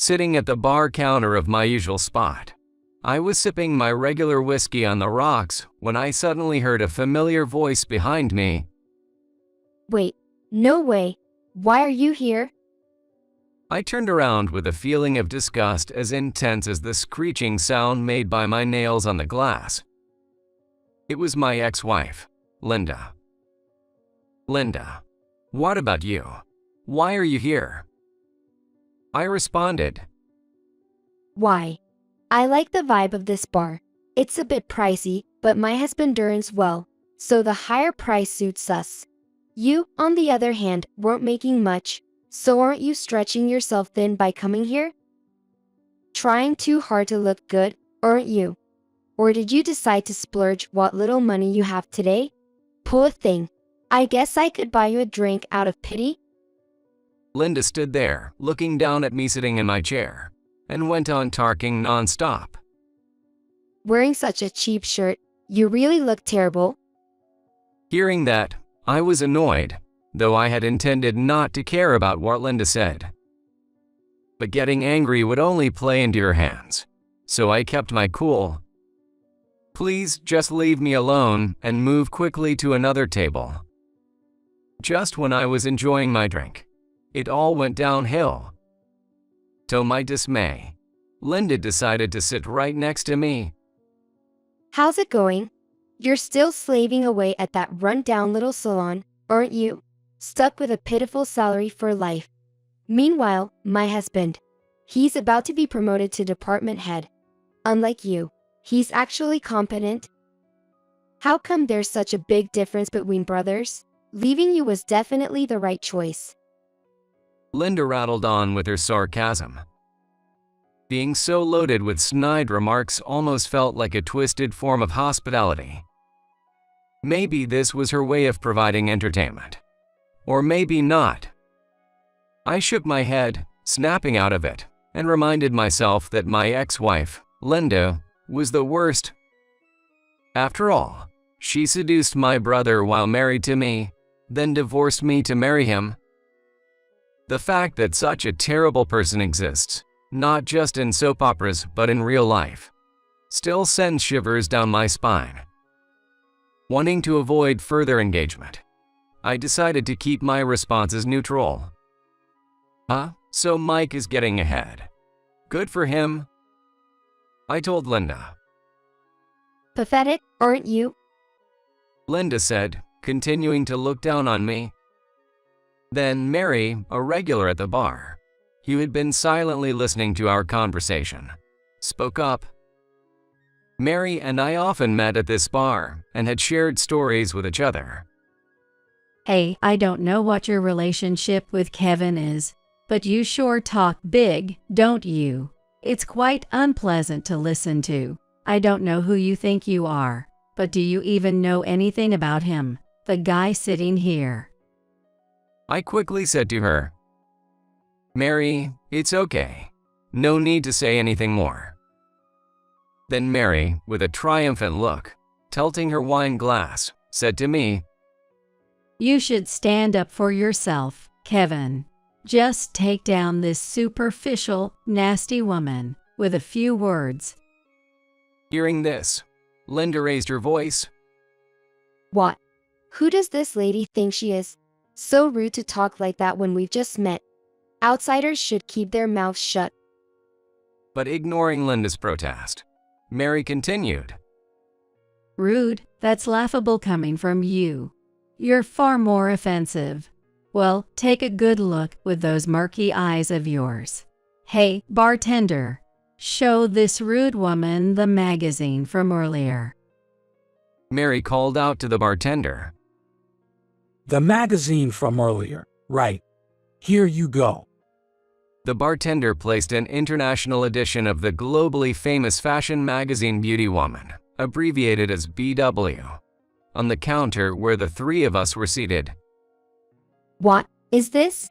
sitting at the bar counter of my usual spot. I was sipping my regular whiskey on the rocks when I suddenly heard a familiar voice behind me. Wait, no way. Why are you here? I turned around with a feeling of disgust as intense as the screeching sound made by my nails on the glass. It was my ex-wife, Linda. Linda, what about you? Why are you here? I responded. Why? I like the vibe of this bar. It's a bit pricey, but my husband earns well, so the higher price suits us. You, on the other hand, weren't making much, so aren't you stretching yourself thin by coming here? Trying too hard to look good, aren't you? Or did you decide to splurge what little money you have today? Poor thing. I guess I could buy you a drink out of pity? Linda stood there, looking down at me sitting in my chair, and went on talking non-stop. Wearing such a cheap shirt, you really look terrible. Hearing that, I was annoyed, though I had intended not to care about what Linda said. But getting angry would only play into your hands, so I kept my cool. Please just leave me alone and move quickly to another table. Just when I was enjoying my drink, it all went downhill. To my dismay, Linda decided to sit right next to me. How's it going? You're still slaving away at that run-down little salon, aren't you? Stuck with a pitiful salary for life. Meanwhile, my husband. He's about to be promoted to department head. Unlike you, he's actually competent. How come there's such a big difference between brothers? Leaving you was definitely the right choice. Linda rattled on with her sarcasm. Being so loaded with snide remarks almost felt like a twisted form of hospitality. Maybe this was her way of providing entertainment. Or maybe not. I shook my head, snapping out of it, and reminded myself that my ex-wife, Linda, was the worst. After all, she seduced my brother while married to me, then divorced me to marry him. The fact that such a terrible person exists, not just in soap operas but in real life, still sends shivers down my spine. Wanting to avoid further engagement, I decided to keep my responses neutral. So Mike is getting ahead. Good for him, I told Linda. Pathetic, aren't you? Linda said, continuing to look down on me. Then Mary, a regular at the bar, who had been silently listening to our conversation, spoke up. Mary and I often met at this bar and had shared stories with each other. Hey, I don't know what your relationship with Kevin is, but you sure talk big, don't you? It's quite unpleasant to listen to. I don't know who you think you are, but do you even know anything about him, the guy sitting here? I quickly said to her, Mary, it's okay. No need to say anything more. Then Mary, with a triumphant look, tilting her wine glass, said to me, You should stand up for yourself, Kevin. Just take down this superficial, nasty woman with a few words. Hearing this, Linda raised her voice. What? Who does this lady think she is? So rude to talk like that when we've just met. Outsiders should keep their mouths shut. But ignoring Linda's protest, Mary continued. Rude? That's laughable coming from you. You're far more offensive. Well, take a good look with those murky eyes of yours. Hey, bartender, show this rude woman the magazine from earlier. Mary called out to the bartender. The magazine from earlier, right. Here you go. The bartender placed an international edition of the globally famous fashion magazine Beauty Woman, abbreviated as BW, on the counter where the three of us were seated. What is this?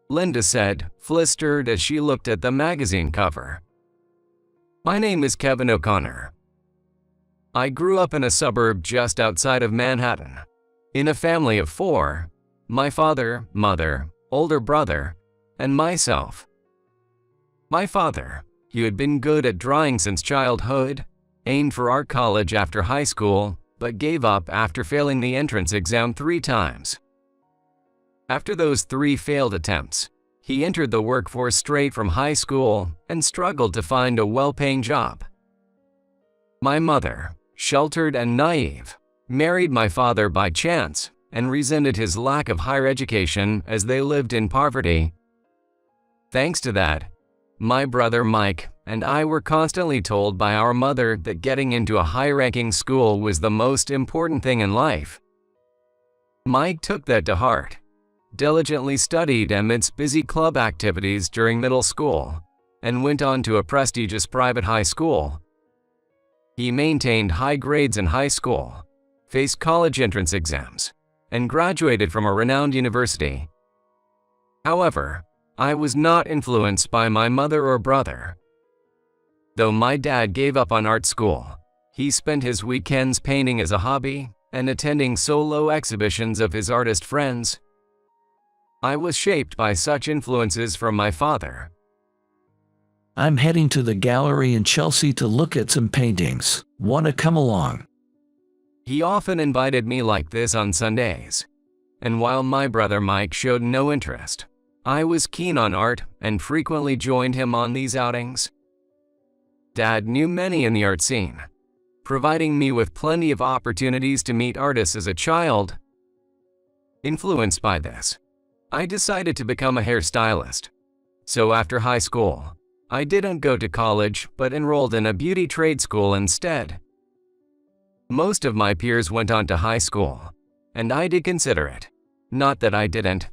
Linda said, flustered as she looked at the magazine cover. My name is Kevin O'Connor. I grew up in a suburb just outside of Manhattan, in a family of 4, my father, mother, older brother, and myself. My father, who had been good at drawing since childhood, aimed for art college after high school, but gave up after failing the entrance exam 3 times. After those 3 failed attempts, he entered the workforce straight from high school and struggled to find a well-paying job. My mother, sheltered and naive, married my father by chance and resented his lack of higher education as they lived in poverty. Thanks to that, my brother Mike and I were constantly told by our mother that getting into a high-ranking school was the most important thing in life. Mike took that to heart, diligently studied amidst busy club activities during middle school, and went on to a prestigious private high school. He maintained high grades in high school, faced college entrance exams, and graduated from a renowned university. However, I was not influenced by my mother or brother. Though my dad gave up on art school, he spent his weekends painting as a hobby and attending solo exhibitions of his artist friends. I was shaped by such influences from my father. I'm heading to the gallery in Chelsea to look at some paintings. Wanna come along? He often invited me like this on Sundays, and while my brother Mike showed no interest, I was keen on art and frequently joined him on these outings. Dad knew many in the art scene, providing me with plenty of opportunities to meet artists as a child. Influenced by this, I decided to become a hairstylist. So after high school, I didn't go to college but enrolled in a beauty trade school instead. Most of my peers went on to high school, and I did consider it. Not that I didn't.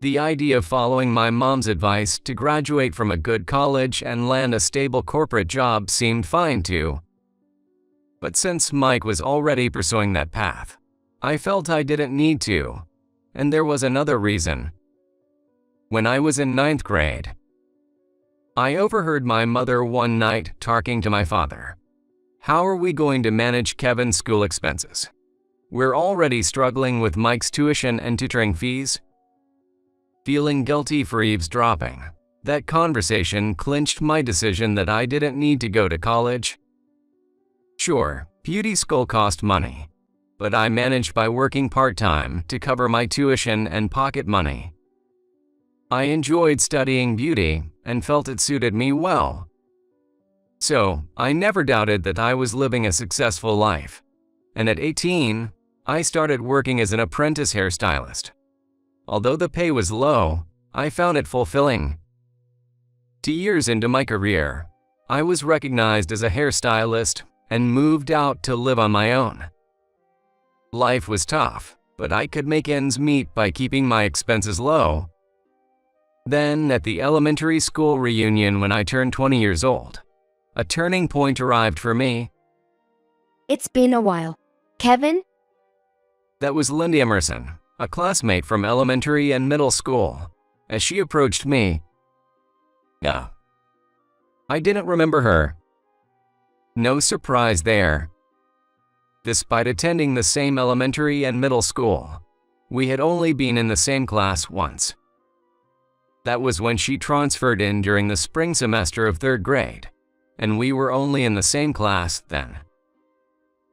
The idea of following my mom's advice to graduate from a good college and land a stable corporate job seemed fine too. But since Mike was already pursuing that path, I felt I didn't need to, and there was another reason. When I was in 9th grade, I overheard my mother one night talking to my father. How are we going to manage Kevin's school expenses? We're already struggling with Mike's tuition and tutoring fees. Feeling guilty for eavesdropping, that conversation clinched my decision that I didn't need to go to college. Sure, beauty school cost money, but I managed by working part-time to cover my tuition and pocket money. I enjoyed studying beauty and felt it suited me well. So, I never doubted that I was living a successful life, and at 18, I started working as an apprentice hairstylist. Although the pay was low, I found it fulfilling. 2 years into my career, I was recognized as a hairstylist and moved out to live on my own. Life was tough, but I could make ends meet by keeping my expenses low. Then, at the elementary school reunion when I turned 20 years old, a turning point arrived for me. It's been a while. Kevin? That was Lindy Emerson, a classmate from elementary and middle school, as she approached me. Yeah. I didn't remember her. No surprise there. Despite attending the same elementary and middle school, we had only been in the same class once. That was when she transferred in during the spring semester of 3rd grade, and we were only in the same class then.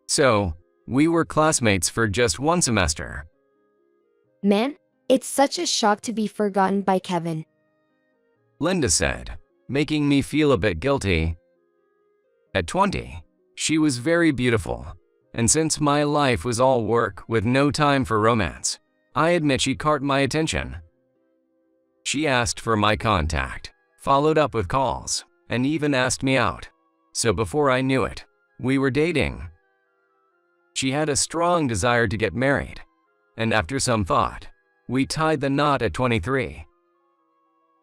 So, we were classmates for just 1 semester. Man, it's such a shock to be forgotten by Kevin. Linda said, making me feel a bit guilty. At 20, she was very beautiful, and since my life was all work with no time for romance, I admit she caught my attention. She asked for my contact, followed up with calls, and even asked me out. So before I knew it, we were dating. She had a strong desire to get married, and after some thought, we tied the knot at 23.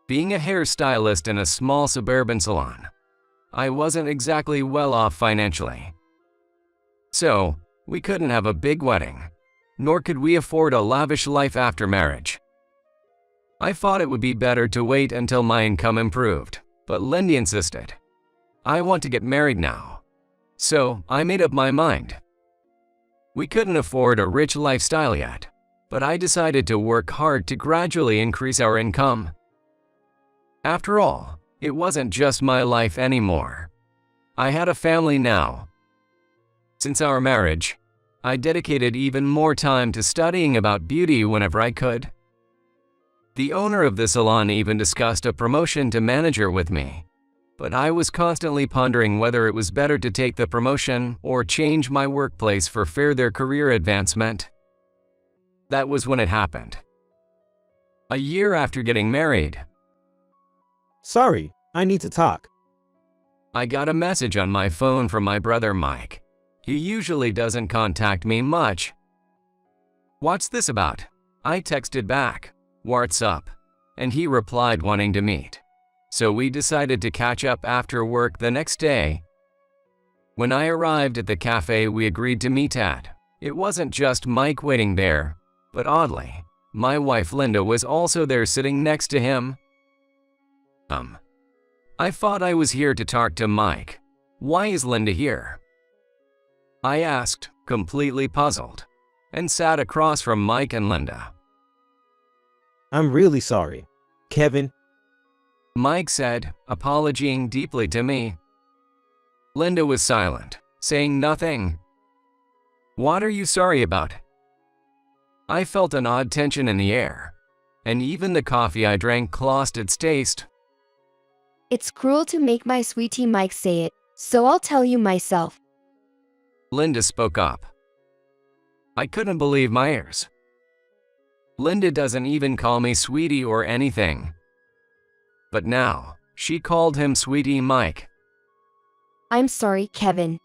Being a hairstylist in a small suburban salon, I wasn't exactly well off financially. So, we couldn't have a big wedding, nor could we afford a lavish life after marriage. I thought it would be better to wait until my income improved, but Lindy insisted. I want to get married now. So, I made up my mind. We couldn't afford a rich lifestyle yet, but I decided to work hard to gradually increase our income. After all, It wasn't just my life anymore. I had a family now. Since our marriage, I dedicated even more time to studying about beauty whenever I could. The owner of the salon even discussed a promotion to manager with me, but I was constantly pondering whether it was better to take the promotion or change my workplace for further career advancement. That was when it happened. A year after getting married, Sorry, I need to talk. I got a message on my phone from my brother Mike. He usually doesn't contact me much. "What's this about?" I texted back, "What's up?" and he replied wanting to meet. So we decided to catch up after work the next day. When I arrived at the cafe we agreed to meet at, it wasn't just Mike waiting there, but oddly, my wife Linda was also there sitting next to him. I thought I was here to talk to Mike. Why is Linda here? I asked, completely puzzled, and sat across from Mike and Linda. I'm really sorry, Kevin. Mike said, apologizing deeply to me. Linda was silent, saying nothing. "What are you sorry about?" I felt an odd tension in the air, and even the coffee I drank lost its taste. It's cruel to make my sweetie Mike say it, so I'll tell you myself. Linda spoke up. I couldn't believe my ears. Linda doesn't even call me sweetie or anything. But now, she called him Sweetie Mike. I'm sorry, Kevin.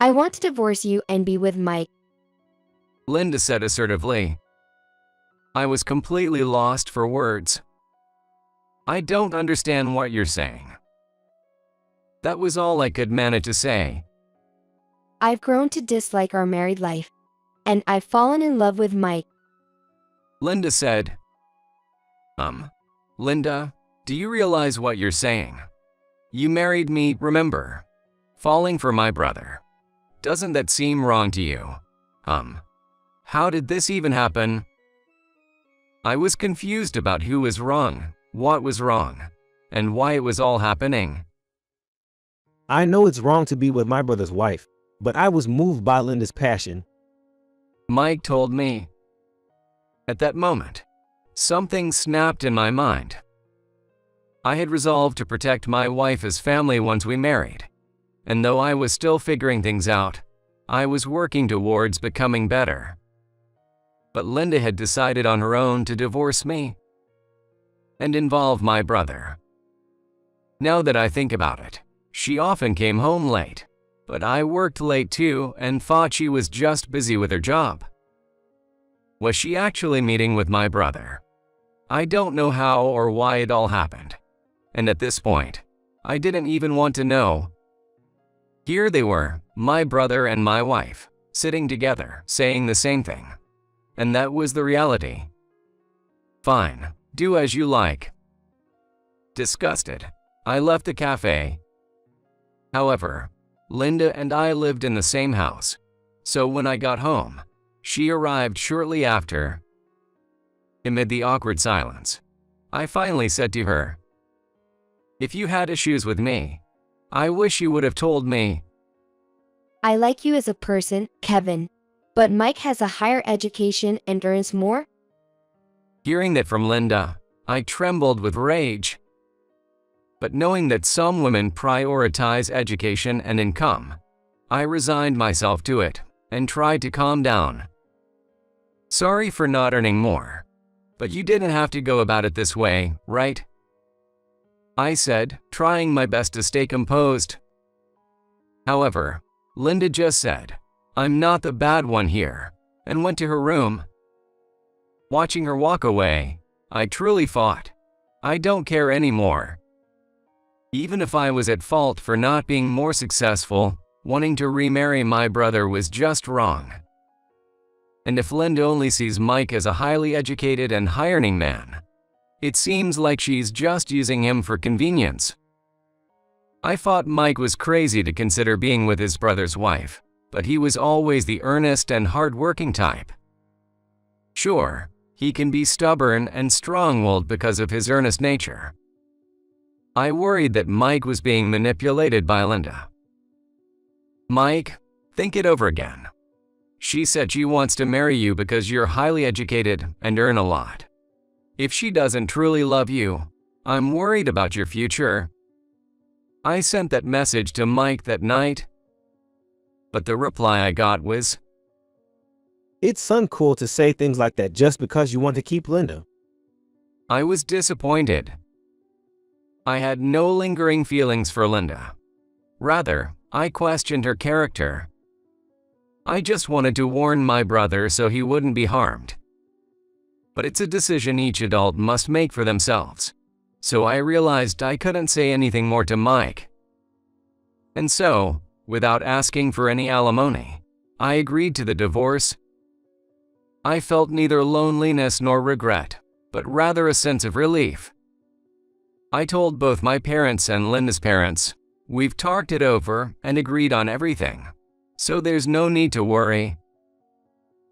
I want to divorce you and be with Mike. Linda said assertively. I was completely lost for words. I don't understand what you're saying. That was all I could manage to say. I've grown to dislike our married life, and I've fallen in love with Mike. Linda said. Linda, do you realize what you're saying? You married me, remember? Falling for my brother. Doesn't that seem wrong to you? How did this even happen? I was confused about who was wrong, what was wrong, and why it was all happening. I know it's wrong to be with my brother's wife, but I was moved by Linda's passion. Mike told me. At that moment, something snapped in my mind. I had resolved to protect my wife as family once we married, and though I was still figuring things out, I was working towards becoming better. But Linda had decided on her own to divorce me and involve my brother. Now that I think about it, she often came home late, but I worked late too and thought she was just busy with her job. Was she actually meeting with my brother? I don't know how or why it all happened, and at this point, I didn't even want to know. Here they were, my brother and my wife, sitting together, saying the same thing. And that was the reality. Fine, do as you like. Disgusted, I left the cafe. However, Linda and I lived in the same house, so when I got home, she arrived shortly after. Amid the awkward silence, I finally said to her, "If you had issues with me, I wish you would have told me." I like you as a person, Kevin, but Mike has a higher education and earns more? Hearing that from Linda, I trembled with rage. But knowing that some women prioritize education and income, I resigned myself to it and tried to calm down. Sorry for not earning more, but you didn't have to go about it this way, right? I said, trying my best to stay composed. However, Linda just said, "I'm not the bad one here," and went to her room. Watching her walk away, I truly thought, I don't care anymore. Even if I was at fault for not being more successful, wanting to remarry my brother was just wrong. And if Linda only sees Mike as a highly educated and high-earning man, it seems like she's just using him for convenience. I thought Mike was crazy to consider being with his brother's wife, but he was always the earnest and hard-working type. Sure, he can be stubborn and strong-willed because of his earnest nature. I worried that Mike was being manipulated by Linda. Mike, think it over again. She said she wants to marry you because you're highly educated and earn a lot. If she doesn't truly love you, I'm worried about your future. I sent that message to Mike that night, but the reply I got was, It's uncool to say things like that just because you want to keep Linda. I was disappointed. I had no lingering feelings for Linda. Rather, I questioned her character. I just wanted to warn my brother so he wouldn't be harmed. But it's a decision each adult must make for themselves. So I realized I couldn't say anything more to Mike. And so, without asking for any alimony, I agreed to the divorce. I felt neither loneliness nor regret, but rather a sense of relief. I told both my parents and Linda's parents, we've talked it over and agreed on everything, so there's no need to worry.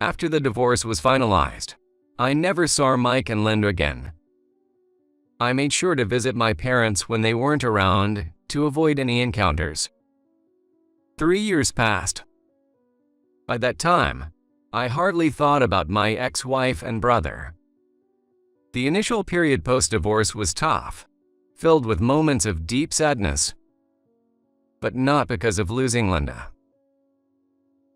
After the divorce was finalized, I never saw Mike and Linda again. I made sure to visit my parents when they weren't around to avoid any encounters. 3 years passed. By that time, I hardly thought about my ex-wife and brother. The initial period post-divorce was tough, filled with moments of deep sadness, but not because of losing Linda.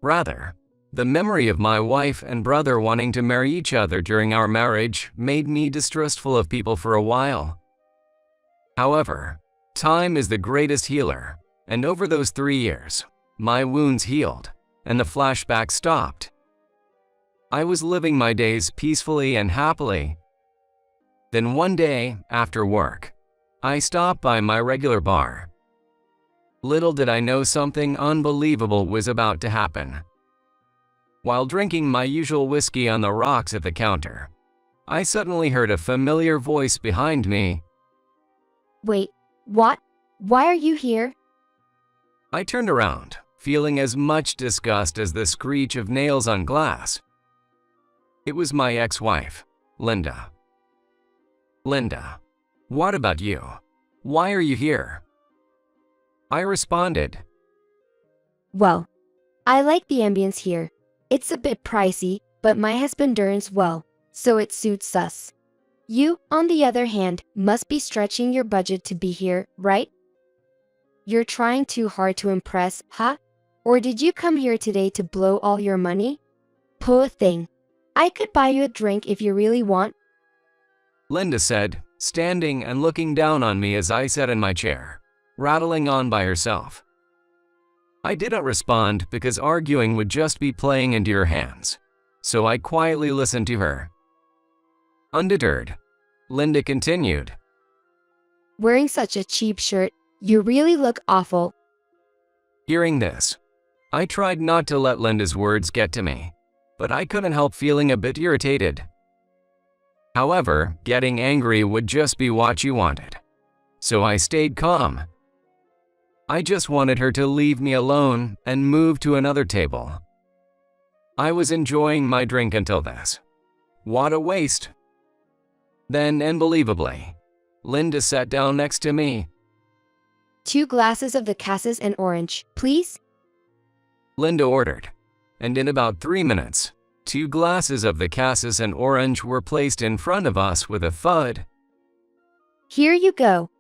Rather, the memory of my wife and brother wanting to marry each other during our marriage made me distrustful of people for a while. However, time is the greatest healer, and over those 3 years, my wounds healed, and the flashback stopped. I was living my days peacefully and happily. Then one day, after work, I stopped by my regular bar. Little did I know something unbelievable was about to happen. While drinking my usual whiskey on the rocks at the counter, I suddenly heard a familiar voice behind me. Wait, what? Why are you here? I turned around, feeling as much disgust as the screech of nails on glass. It was my ex-wife, Linda. Linda, what about you? Why are you here? I responded. Well, I like the ambience here. It's a bit pricey, but my husband earns well, so it suits us. You, on the other hand, must be stretching your budget to be here, right? You're trying too hard to impress, huh? Or did you come here today to blow all your money? Poor thing. I could buy you a drink if you really want. Linda said, standing and looking down on me as I sat in my chair, rattling on by herself. I didn't respond because arguing would just be playing into your hands, so I quietly listened to her. Undeterred, Linda continued. Wearing such a cheap shirt, you really look awful. Hearing this, I tried not to let Linda's words get to me, but I couldn't help feeling a bit irritated. However, getting angry would just be what you wanted, so I stayed calm. I just wanted her to leave me alone and move to another table. I was enjoying my drink until this. What a waste. Then, unbelievably, Linda sat down next to me. 2 glasses of the cassis and orange, please? Linda ordered, and in about 3 minutes, 2 glasses of the cassis and orange were placed in front of us with a thud. Here you go.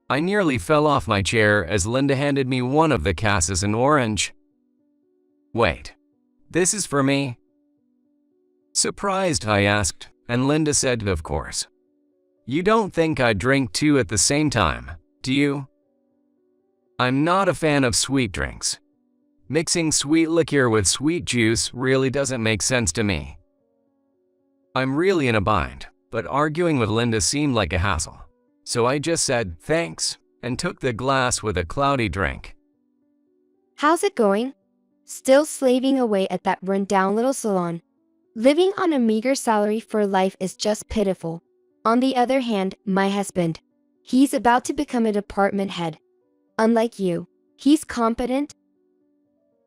I nearly fell off my chair as Linda handed me one of the cassis and orange. Wait, this is for me? Surprised, I asked, and Linda said, of course. You don't think I'd drink 2 at the same time, do you? I'm not a fan of sweet drinks. Mixing sweet liquor with sweet juice really doesn't make sense to me. I'm really in a bind, but arguing with Linda seemed like a hassle. So I just said thanks and took the glass with a cloudy drink. How's it going? Still slaving away at that run-down little salon. Living on a meager salary for life is just pitiful. On the other hand, my husband. He's about to become a department head. Unlike you, he's competent.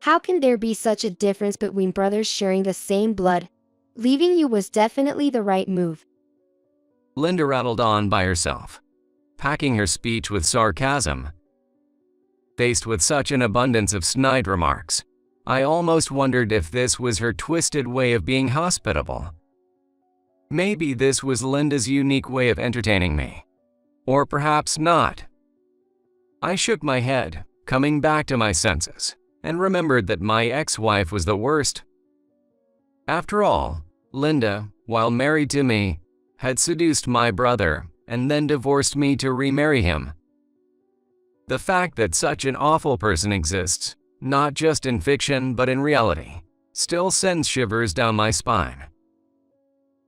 How can there be such a difference between brothers sharing the same blood? Leaving you was definitely the right move. Linda rattled on by herself, packing her speech with sarcasm. Faced with such an abundance of snide remarks, I almost wondered if this was her twisted way of being hospitable. Maybe this was Linda's unique way of entertaining me. Or perhaps not. I shook my head, coming back to my senses, and remembered that my ex-wife was the worst. After all, Linda, while married to me, had seduced my brother and then divorced me to remarry him. The fact that such an awful person exists, not just in fiction but in reality, still sends shivers down my spine.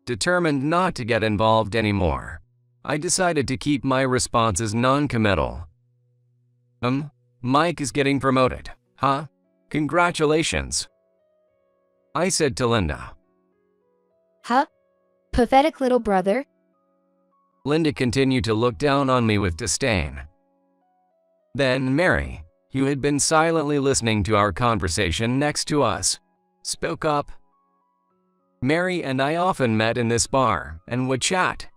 Determined not to get involved anymore, I decided to keep my responses non-committal. Mike is getting promoted, huh? Congratulations, I said to Linda. Huh? Pathetic little brother? Linda continued to look down on me with disdain. Then Mary, who had been silently listening to our conversation next to us, spoke up. Mary and I often met in this bar and would chat.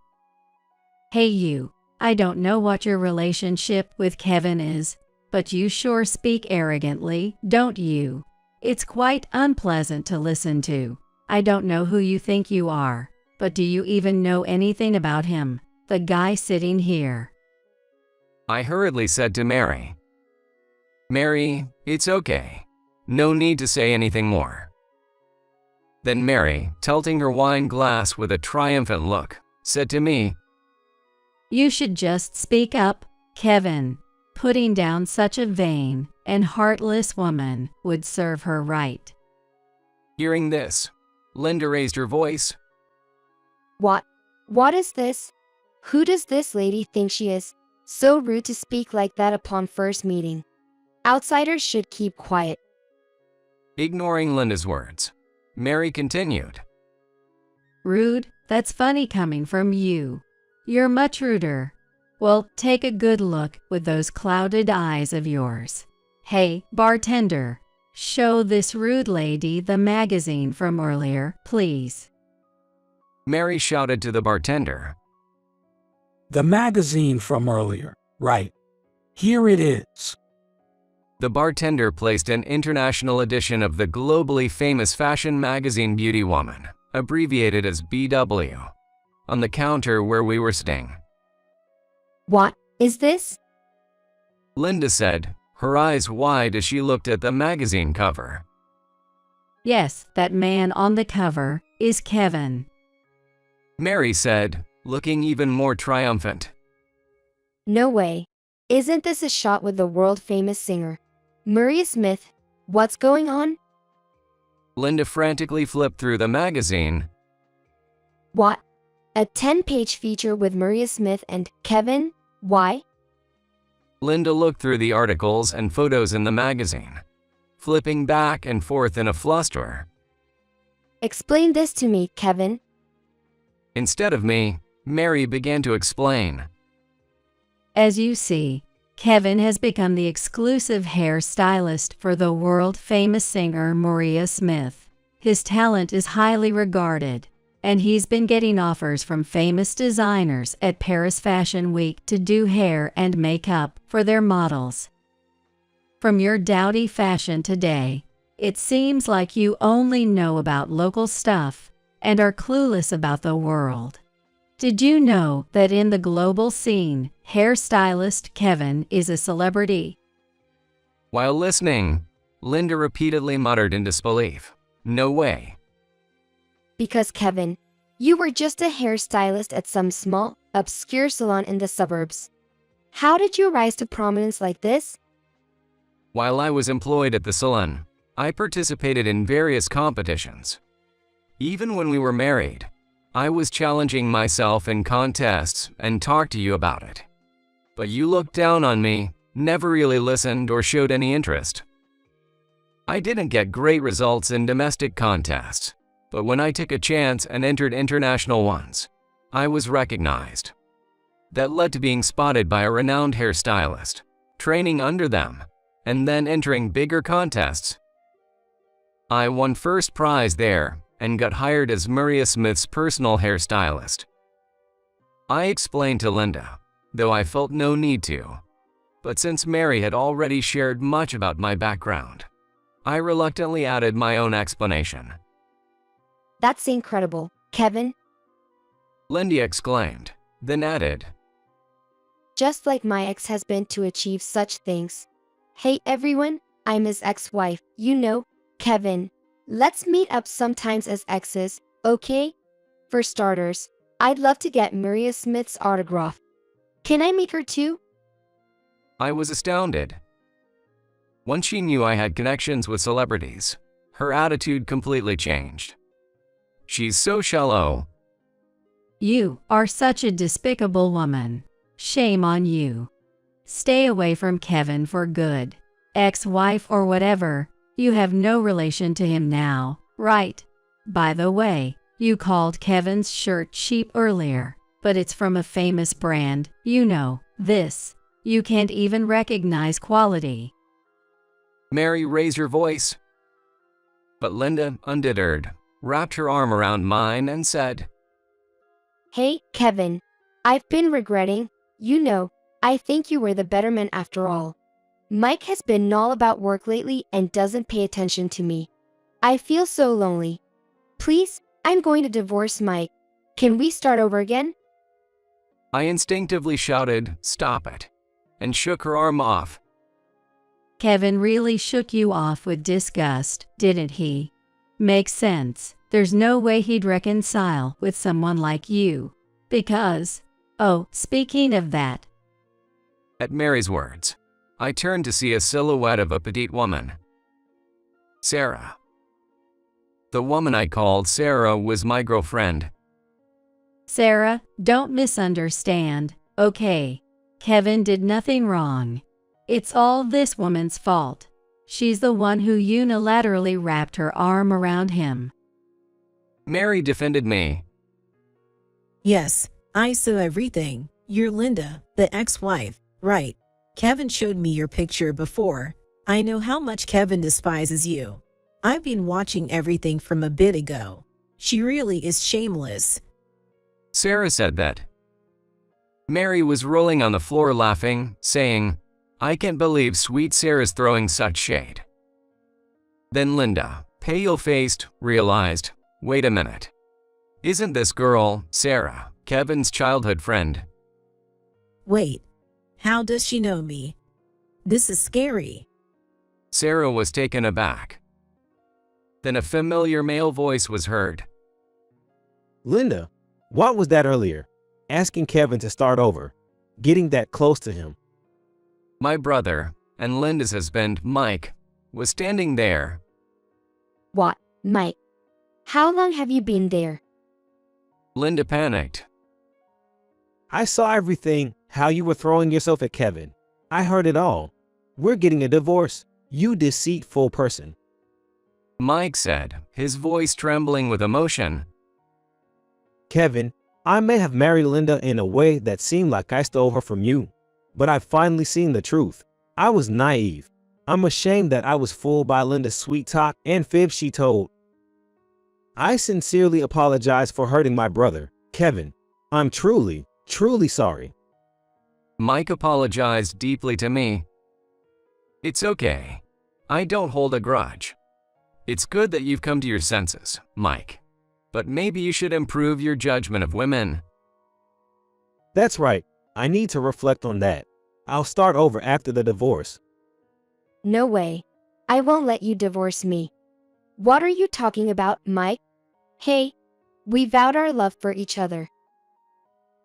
Hey you, I don't know what your relationship with Kevin is, but you sure speak arrogantly, don't you? It's quite unpleasant to listen to. I don't know who you think you are, but do you even know anything about him, the guy sitting here? I hurriedly said to Mary. Mary, it's okay. No need to say anything more. Then Mary, tilting her wine glass with a triumphant look, said to me, You should just speak up, Kevin. Putting down such a vain and heartless woman would serve her right. Hearing this, Linda raised her voice. What? What is this? Who does this lady think she is? So rude to speak like that upon first meeting. Outsiders should keep quiet. Ignoring Linda's words, Mary continued. Rude? That's funny coming from you. You're much ruder. Well, take a good look with those clouded eyes of yours. Hey, bartender, show this rude lady the magazine from earlier, please. Mary shouted to the bartender. The magazine from earlier, right. Here it is. The bartender placed an international edition of the globally famous fashion magazine Beauty Woman, abbreviated as BW, on the counter where we were sitting. What is this? Linda said, her eyes wide as she looked at the magazine cover. Yes, that man on the cover is Kevin. Mary said, looking even more triumphant. No way. Isn't this a shot with the world-famous singer, Maria Smith? What's going on? Linda frantically flipped through the magazine. What? A 10-page feature with Maria Smith and Kevin? Why? Linda looked through the articles and photos in the magazine, flipping back and forth in a fluster. Explain this to me, Kevin. Instead of me, Mary began to explain. As you see, Kevin has become the exclusive hairstylist for the world-famous singer Maria Smith. His talent is highly regarded, and he's been getting offers from famous designers at Paris Fashion Week to do hair and makeup for their models. From your dowdy fashion today, it seems like you only know about local stuff and are clueless about the world. Did you know that in the global scene, hairstylist Kevin is a celebrity? While listening, Linda repeatedly muttered in disbelief, "No way." Because Kevin, you were just a hairstylist at some small, obscure salon in the suburbs. How did you rise to prominence like this? While I was employed at the salon, I participated in various competitions. Even when we were married, I was challenging myself in contests and talked to you about it. But you looked down on me, never really listened or showed any interest. I didn't get great results in domestic contests, but when I took a chance and entered international ones, I was recognized. That led to being spotted by a renowned hairstylist, training under them, and then entering bigger contests. I won first prize there and got hired as Maria Smith's personal hairstylist. I explained to Linda, though I felt no need to. But since Mary had already shared much about my background, I reluctantly added my own explanation. That's incredible, Kevin. Lindy exclaimed, then added, Just like my ex-husband to achieve such things. Hey everyone, I'm his ex-wife, you know, Kevin. Let's meet up sometimes as exes, okay? For starters, I'd love to get Maria Smith's autograph. Can I meet her too? I was astounded. Once she knew I had connections with celebrities, her attitude completely changed. She's so shallow. You are such a despicable woman. Shame on you. Stay away from Kevin for good. Ex-wife or whatever, you have no relation to him now, right? By the way, you called Kevin's shirt cheap earlier, but it's from a famous brand, you know, this. You can't even recognize quality. Mary raised her voice. But Linda, undeterred, wrapped her arm around mine and said, Hey, Kevin. I've been regretting, you know, I think you were the better man after all. Mike has been all about work lately and doesn't pay attention to me. I feel so lonely. Please, I'm going to divorce Mike. Can we start over again? I instinctively shouted, "Stop it," and shook her arm off. Kevin really shook you off with disgust, didn't he? Makes sense. There's no way he'd reconcile with someone like you. Because, oh, speaking of that. At Mary's words, I turned to see a silhouette of a petite woman. Sarah. The woman I called Sarah was my girlfriend. Sarah, don't misunderstand, okay? Kevin did nothing wrong. It's all this woman's fault. She's the one who unilaterally wrapped her arm around him. Mary defended me. Yes, I saw everything. You're Linda, the ex-wife, right? Kevin showed me your picture before. I know how much Kevin despises you. I've been watching everything from a bit ago. She really is shameless. Sarah said that. Mary was rolling on the floor laughing, saying, I can't believe sweet Sarah's throwing such shade. Then Linda, pale-faced, realized, wait a minute. Isn't this girl, Sarah, Kevin's childhood friend? Wait, how does she know me? This is scary. Sarah was taken aback. Then a familiar male voice was heard. Linda, what was that earlier? Asking Kevin to start over, getting that close to him. My brother, and Linda's husband, Mike, was standing there. What, Mike? How long have you been there? Linda panicked. I saw everything, how you were throwing yourself at Kevin. I heard it all. We're getting a divorce, you deceitful person. Mike said, his voice trembling with emotion. Kevin, I may have married Linda in a way that seemed like I stole her from you, but I've finally seen the truth. I was naive. I'm ashamed that I was fooled by Linda's sweet talk and fibs she told. I sincerely apologize for hurting my brother, Kevin. I'm truly, truly sorry. Mike apologized deeply to me. It's okay. I don't hold a grudge. It's good that you've come to your senses, Mike. But maybe you should improve your judgment of women. That's right. I need to reflect on that. I'll start over after the divorce. No way. I won't let you divorce me. What are you talking about, Mike? Hey, we vowed our love for each other.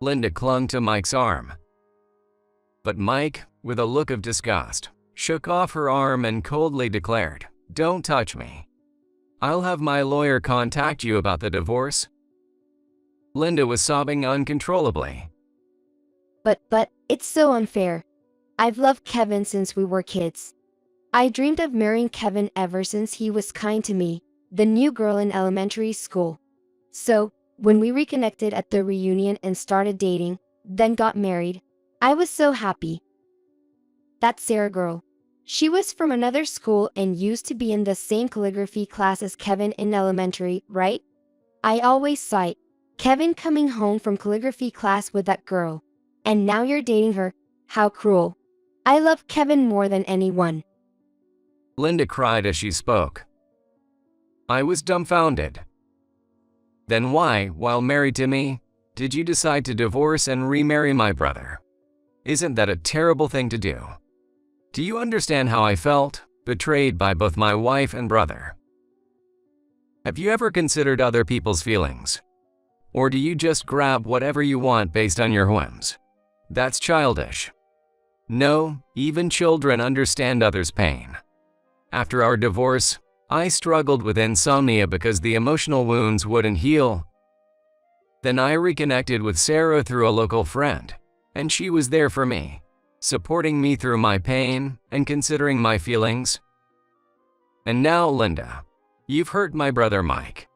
Linda clung to Mike's arm. But Mike, with a look of disgust, shook off her arm and coldly declared, Don't touch me. I'll have my lawyer contact you about the divorce. Linda was sobbing uncontrollably. But, it's so unfair. I've loved Kevin since we were kids. I dreamed of marrying Kevin ever since he was kind to me, the new girl in elementary school. So, when we reconnected at the reunion and started dating, then got married, I was so happy. That Sarah girl. She was from another school and used to be in the same calligraphy class as Kevin in elementary, right? I always saw Kevin coming home from calligraphy class with that girl. and now you're dating her. How cruel. I love Kevin more than anyone. Linda cried as she spoke. I was dumbfounded. Then why, while married to me, did you decide to divorce and remarry my brother? Isn't that a terrible thing to do? Do you understand how I felt, betrayed by both my wife and brother? Have you ever considered other people's feelings? Or do you just grab whatever you want based on your whims? That's childish. No, even children understand others' pain. After our divorce, I struggled with insomnia because the emotional wounds wouldn't heal. Then I reconnected with Sarah through a local friend, and she was there for me, supporting me through my pain and considering my feelings. And now, Linda, you've hurt my brother Mike.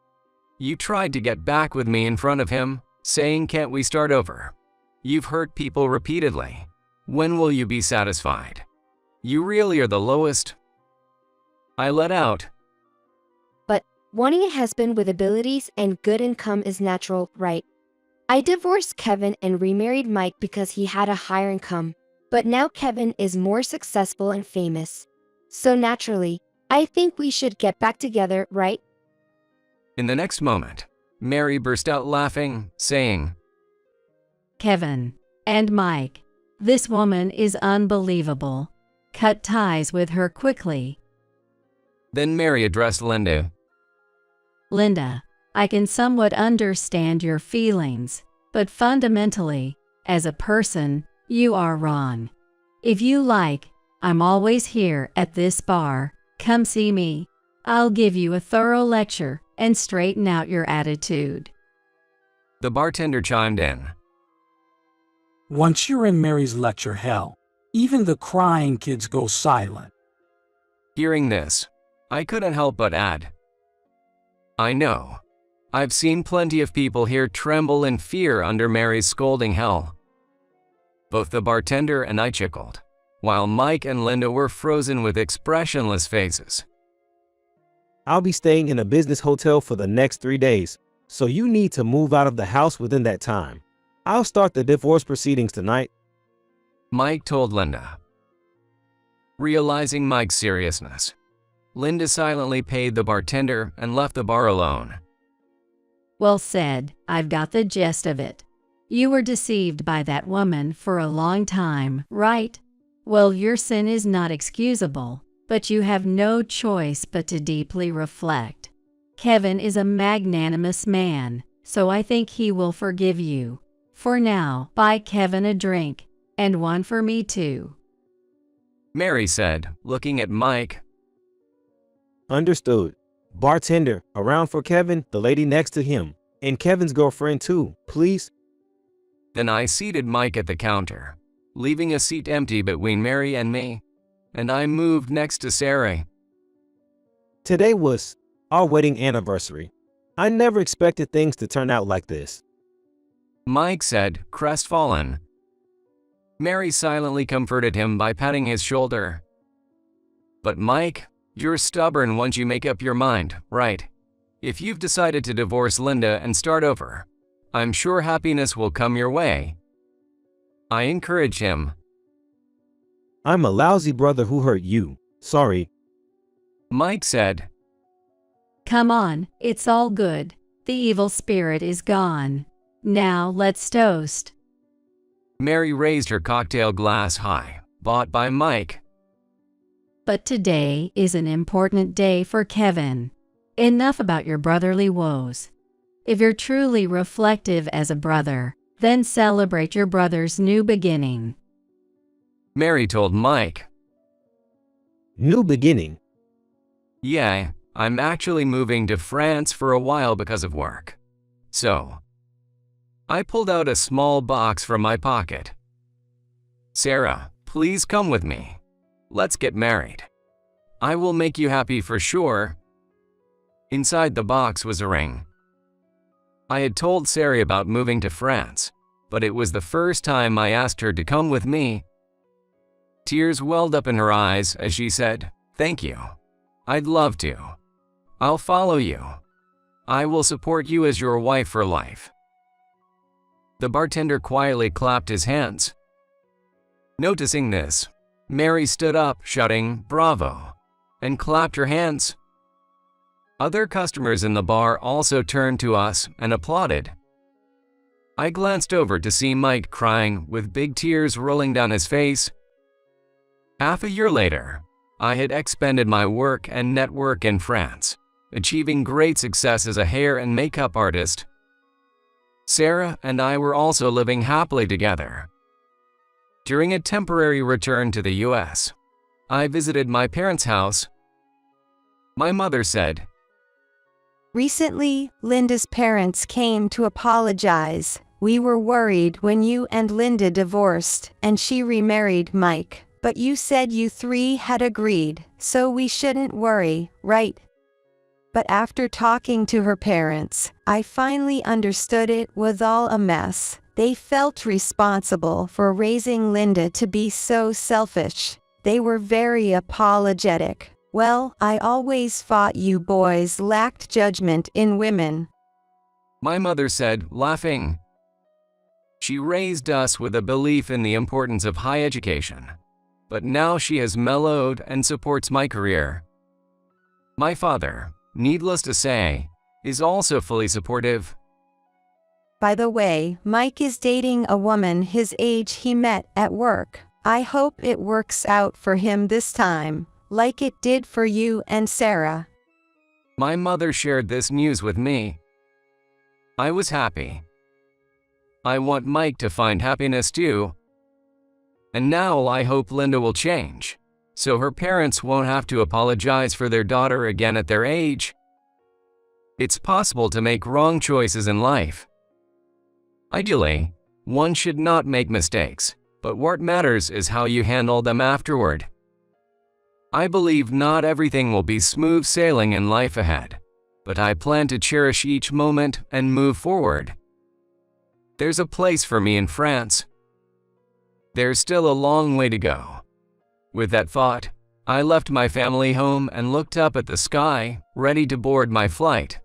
You tried to get back with me in front of him, saying, "Can't we start over?" You've hurt people repeatedly. When will you be satisfied? You really are the lowest. I let out. But wanting a husband with abilities and good income is natural, right? I divorced Kevin and remarried Mike because he had a higher income. But now Kevin is more successful and famous. So naturally, I think we should get back together, right? In the next moment, Mary burst out laughing, saying, Kevin and Mike, this woman is unbelievable. Cut ties with her quickly. Then Mary addressed Linda. Linda, I can somewhat understand your feelings, but fundamentally, as a person, you are wrong. If you like, I'm always here at this bar. Come see me. I'll give you a thorough lecture and straighten out your attitude. The bartender chimed in. Once you're in Mary's lecture hell, even the crying kids go silent. Hearing this, I couldn't help but add, I know. I've seen plenty of people here tremble in fear under Mary's scolding hell. Both the bartender and I chuckled, while Mike and Linda were frozen with expressionless faces. I'll be staying in a business hotel for the next 3 days, so you need to move out of the house within that time. I'll start the divorce proceedings tonight. Mike told Linda. Realizing Mike's seriousness, Linda silently paid the bartender and left the bar alone. Well said, I've got the gist of it. You were deceived by that woman for a long time, right? Well, your sin is not excusable, but you have no choice but to deeply reflect. Kevin is a magnanimous man, so I think he will forgive you. For now, buy Kevin a drink, and one for me too. Mary said, looking at Mike. Understood. Bartender, around for Kevin, the lady next to him, and Kevin's girlfriend too, please. Then I seated Mike at the counter, leaving a seat empty between Mary and me, and I moved next to Sarah. Today was our wedding anniversary. I never expected things to turn out like this. Mike said, crestfallen. Mary silently comforted him by patting his shoulder. But Mike, you're stubborn once you make up your mind, right? If you've decided to divorce Linda and start over, I'm sure happiness will come your way. I encouraged him. I'm a lousy brother who hurt you. Sorry. Mike said. Come on, it's all good. The evil spirit is gone. Now let's toast. Mary raised her cocktail glass high, bought by Mike. But today is an important day for Kevin. Enough about your brotherly woes. If you're truly reflective as a brother, then celebrate your brother's new beginning. Mary told Mike. New beginning? Yeah, I'm actually moving to France for a while because of work. So, I pulled out a small box from my pocket. Sarah, please come with me. Let's get married. I will make you happy for sure. Inside the box was a ring. I had told Sarah about moving to France, but it was the first time I asked her to come with me. Tears welled up in her eyes as she said, "Thank you. I'd love to. I'll follow you. I will support you as your wife for life." The bartender quietly clapped his hands. Noticing this, Mary stood up, shouting, "Bravo," and clapped her hands. Other customers in the bar also turned to us and applauded. I glanced over to see Mike crying with big tears rolling down his face. Half a year later, I had expanded my work and network in France, achieving great success as a hair and makeup artist. Sarah and I were also living happily together. During a temporary return to the US, I visited my parents' house. My mother said, "Recently, Linda's parents came to apologize. We were worried when you and Linda divorced and she remarried Mike, but you said you three had agreed, so we shouldn't worry, right? But after talking to her parents, I finally understood it was all a mess. They felt responsible for raising Linda to be so selfish. They were very apologetic. Well, I always thought you boys lacked judgment in women." my mother said, laughing. She raised us with a belief in the importance of high education, but now she has mellowed and supports my career. My father, needless to say, is also fully supportive. By the way, Mike is dating a woman his age he met at work. I hope it works out for him this time, like it did for you and Sarah. My mother shared this news with me. I was happy. I want Mike to find happiness too. And now I hope Linda will change, so her parents won't have to apologize for their daughter again at their age. It's possible to make wrong choices in life. Ideally, one should not make mistakes, but what matters is how you handle them afterward. I believe not everything will be smooth sailing in life ahead, but I plan to cherish each moment and move forward. There's a place for me in France. There's still a long way to go. With that thought, I left my family home and looked up at the sky, ready to board my flight.